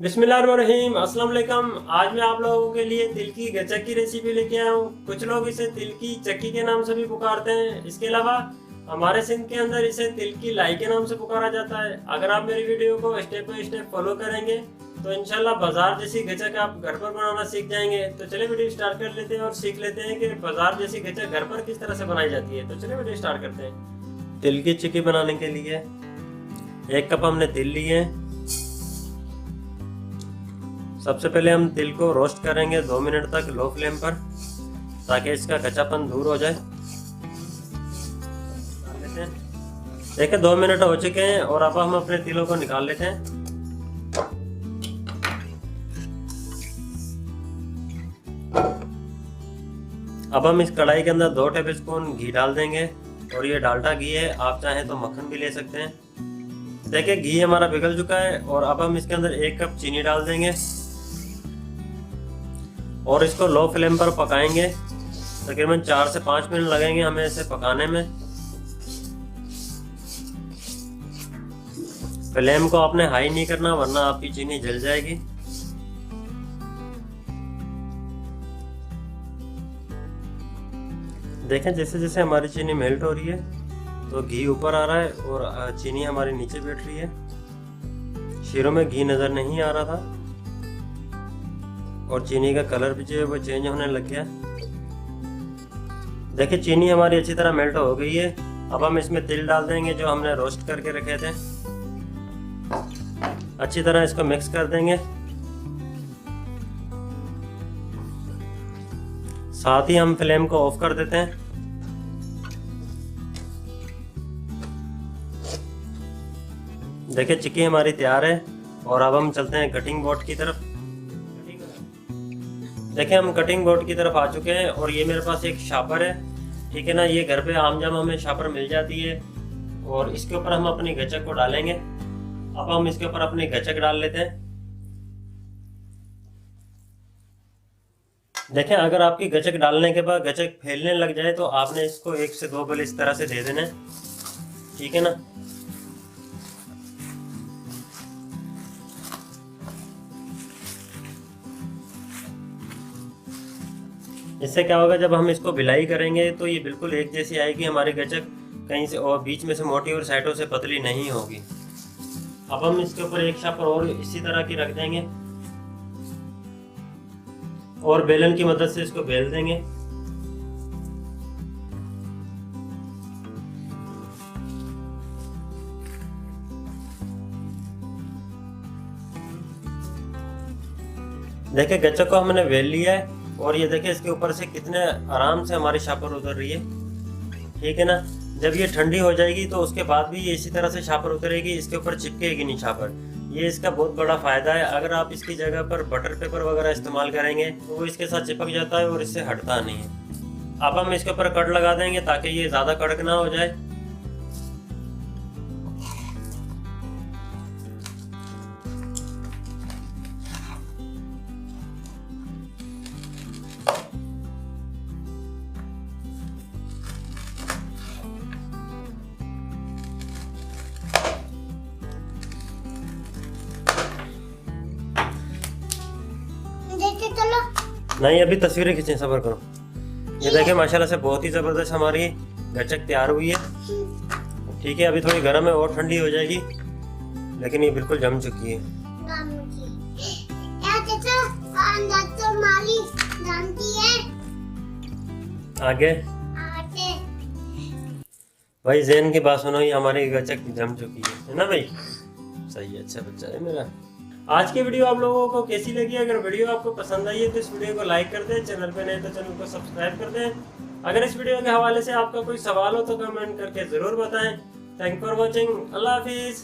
बिस्मिल्लाहिर्रहमानिर्रहीम, अस्सलाम वालेकुम। आज मैं आप लोगों के लिए तिल की गचक की रेसिपी लेके आया हूँ। कुछ लोग इसे तिल की चक्की के नाम से भी पुकारते हैं। इसके अलावा हमारे सिंध के अंदर इसे तिल की लाई के नाम से पुकारा जाता है। अगर आप मेरी वीडियो को स्टेप बाय स्टेप फॉलो करेंगे तो इंशाल्लाह बाजार जैसी गचक आप घर पर बनाना सीख जाएंगे। तो चलिए वीडियो स्टार्ट कर लेते हैं और सीख लेते हैं कि बाजार जैसी गचक घर पर किस तरह से बनाई जाती है। तो चलिए वीडियो स्टार्ट करते हैं। तिल की चिक्की बनाने के लिए 1 कप हमने तिल लिए हैं। सबसे पहले हम तिल को रोस्ट करेंगे 2 मिनट तक लो फ्लेम पर, ताकि इसका कच्चापन दूर हो जाए। देखिए 2 मिनट हो चुके हैं और अब हम अपने तिलों को निकाल लेते हैं। अब हम इस कढ़ाई के अंदर 2 टेबलस्पून घी डाल देंगे और ये डालडा घी है, आप चाहें तो मक्खन भी ले सकते हैं। देखिए घी हमारा पिघल चुका है और अब हम इसके अंदर 1 कप चीनी डाल देंगे और इसको लो फ्लेम पर पकाएंगे। तकरीबन 4 से 5 मिनट लगेंगे हमें इसे पकाने में। फ्लेम को आपने हाई नहीं करना, वरना आपकी चीनी जल जाएगी। देखें जैसे जैसे हमारी चीनी मेल्ट हो रही है तो घी ऊपर आ रहा है और चीनी हमारी नीचे बैठ रही है। शीरों में घी नज़र नहीं आ रहा था और चीनी का कलर भी जो है वो चेंज होने लग गया। देखिए चीनी हमारी अच्छी तरह मेल्ट हो गई है। अब हम इसमें तिल डाल देंगे जो हमने रोस्ट करके रखे थे। अच्छी तरह इसको मिक्स कर देंगे। साथ ही हम फ्लेम को ऑफ कर देते हैं। देखिए चिक्की हमारी तैयार है और अब हम चलते हैं कटिंग बोर्ड की तरफ। देखिए हम कटिंग बोर्ड की तरफ आ चुके हैं और ये मेरे पास एक शापर है, ठीक है ना। ये घर पे आम जाम हमें शापर मिल जाती है और इसके ऊपर हम अपनी गचक को डालेंगे। अब हम इसके ऊपर अपनी गचक डाल लेते हैं। देखें अगर आपकी गचक डालने के बाद गचक फैलने लग जाए तो आपने इसको 1 से 2 बल इस तरह से दे देना, ठीक है ना। इससे क्या होगा, जब हम इसको भिलाई करेंगे तो ये बिल्कुल एक जैसी आएगी हमारी गचक, कहीं से और बीच में से मोटी और साइडों से पतली नहीं होगी। अब हम इसके ऊपर एक शापर और इसी तरह की रख देंगे और बेलन की मदद से इसको बेल देंगे। देखिए गचक को हमने बेल लिया है और ये देखिए इसके ऊपर से कितने आराम से हमारी शापर उतर रही है, ठीक है ना। जब ये ठंडी हो जाएगी तो उसके बाद भी ये इसी तरह से शापर उतरेगी, इसके ऊपर चिपकेगी नहीं शापर। ये इसका बहुत बड़ा फायदा है। अगर आप इसकी जगह पर बटर पेपर वगैरह इस्तेमाल करेंगे तो वो इसके साथ चिपक जाता है और इससे हटता नहीं है। अब हम इसके ऊपर कट लगा देंगे ताकि ये ज़्यादा कड़क ना हो जाए। नहीं अभी तस्वीरें खींचें, सब्र करो। ये देखें माशाल्लाह से बहुत ही ज़बरदस्त हमारी गचक तैयार हुई है, ठीक है। अभी थोड़ी गर्म है और ठंडी हो जाएगी, लेकिन ये बिल्कुल जम चुकी है। आगे भाई जैन की बात सुनो, ये हमारी गचक जम चुकी है ना भाई। सही है, अच्छा बच्चा है मेरा। आज की वीडियो आप लोगों को कैसी लगी? अगर वीडियो आपको पसंद आई है तो इस वीडियो को लाइक कर दें, चैनल पे नए तो चैनल को सब्सक्राइब कर दें। अगर इस वीडियो के हवाले से आपका कोई सवाल हो तो कमेंट करके ज़रूर बताएं। Thank for watching. अल्लाह हाफिज़।